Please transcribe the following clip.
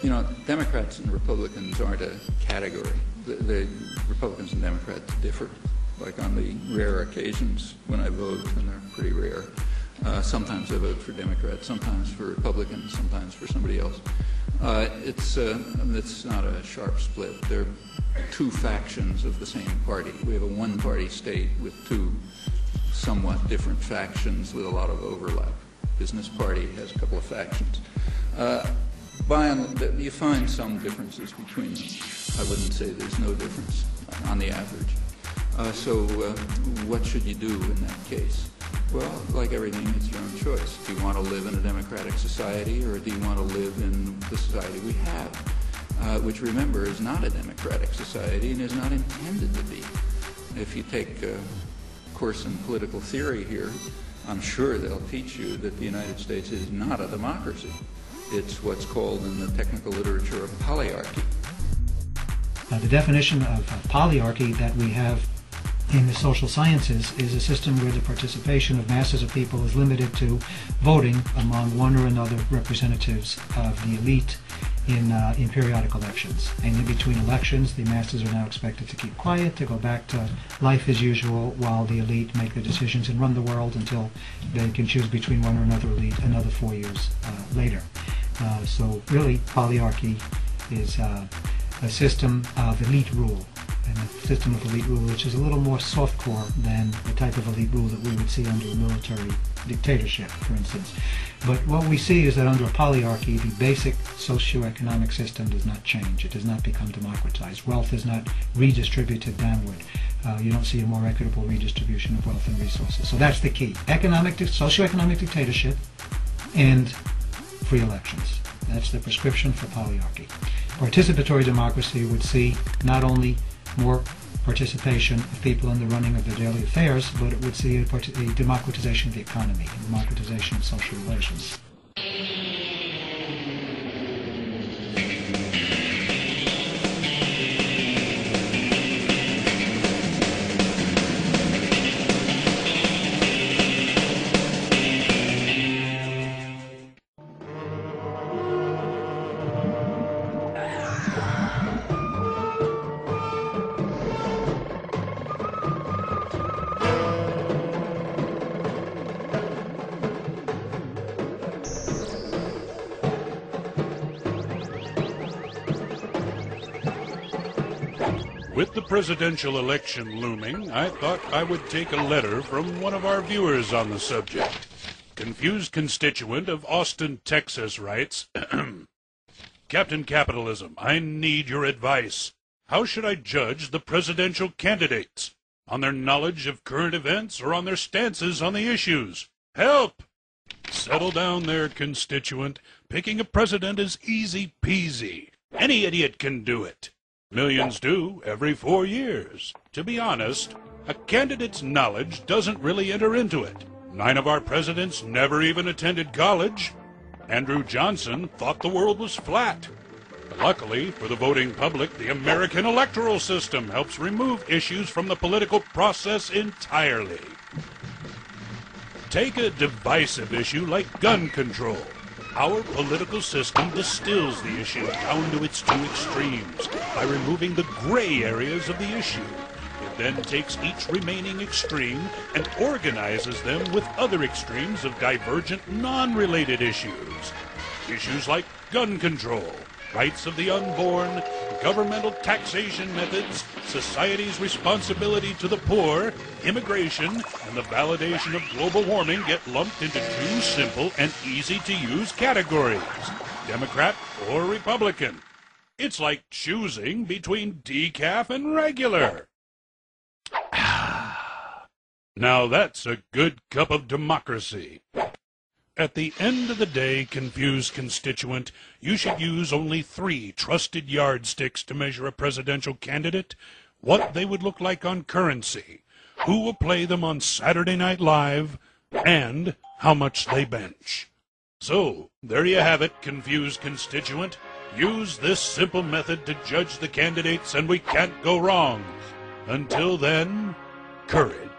You know, Democrats and Republicans aren't a category. The Republicans and Democrats differ. Like on the rare occasions when I vote, and they're pretty rare, sometimes I vote for Democrats, sometimes for Republicans, sometimes for somebody else. It's not a sharp split. They're two factions of the same party. We have a one-party state with two somewhat different factions with a lot of overlap. Business Party has a couple of factions. You find some differences between them. I wouldn't say there's no difference on the average. So what should you do in that case? Well, like everything, it's your own choice. Do you want to live in a democratic society, or do you want to live in the society we have, which, remember, is not a democratic society and is not intended to be? If you take a course in political theory here, I'm sure they'll teach you that the United States is not a democracy. It's what's called in the technical literature a polyarchy. The definition of polyarchy that we have in the social sciences is a system where the participation of masses of people is limited to voting among one or another representatives of the elite in periodic elections. And in between elections, the masses are now expected to keep quiet, to go back to life as usual, while the elite make the decisions and run the world until they can choose between one or another elite another 4 years later. So really, polyarchy is a system of elite rule, and a system of elite rule which is a little more softcore than the type of elite rule that we would see under a military dictatorship, for instance. But what we see is that under a polyarchy, the basic socioeconomic system does not change. It does not become democratized. Wealth is not redistributed downward. You don't see a more equitable redistribution of wealth and resources. So that's the key. Socioeconomic dictatorship and free elections. That's the prescription for polyarchy. Participatory democracy would see not only more participation of people in the running of their daily affairs, but it would see a democratization of the economy, a democratization of social relations. With the presidential election looming, I thought I would take a letter from one of our viewers on the subject. Confused constituent of Austin, Texas writes, Captain Capitalism, I need your advice. How should I judge the presidential candidates? On their knowledge of current events or on their stances on the issues? Help! Settle down there, constituent. Picking a president is easy peasy. Any idiot can do it. Millions do every 4 years. To be honest, a candidate's knowledge doesn't really enter into it. 9 of our presidents never even attended college. Andrew Johnson thought the world was flat. Luckily for the voting public, the American electoral system helps remove issues from the political process entirely. Take a divisive issue like gun control. Our political system distills the issue down to its 2 extremes by removing the gray areas of the issue. It then takes each remaining extreme and organizes them with other extremes of divergent, non-related issues. Issues like gun control, rights of the unborn, governmental taxation methods, society's responsibility to the poor, immigration, and the validation of global warming get lumped into 2 simple and easy-to-use categories, Democrat or Republican. It's like choosing between decaf and regular. Now that's a good cup of democracy. At the end of the day, confused constituent, you should use only 3 trusted yardsticks to measure a presidential candidate, what they would look like on currency, who will play them on Saturday Night Live, and how much they bench. So, there you have it, confused constituent. Use this simple method to judge the candidates and we can't go wrong. Until then, courage.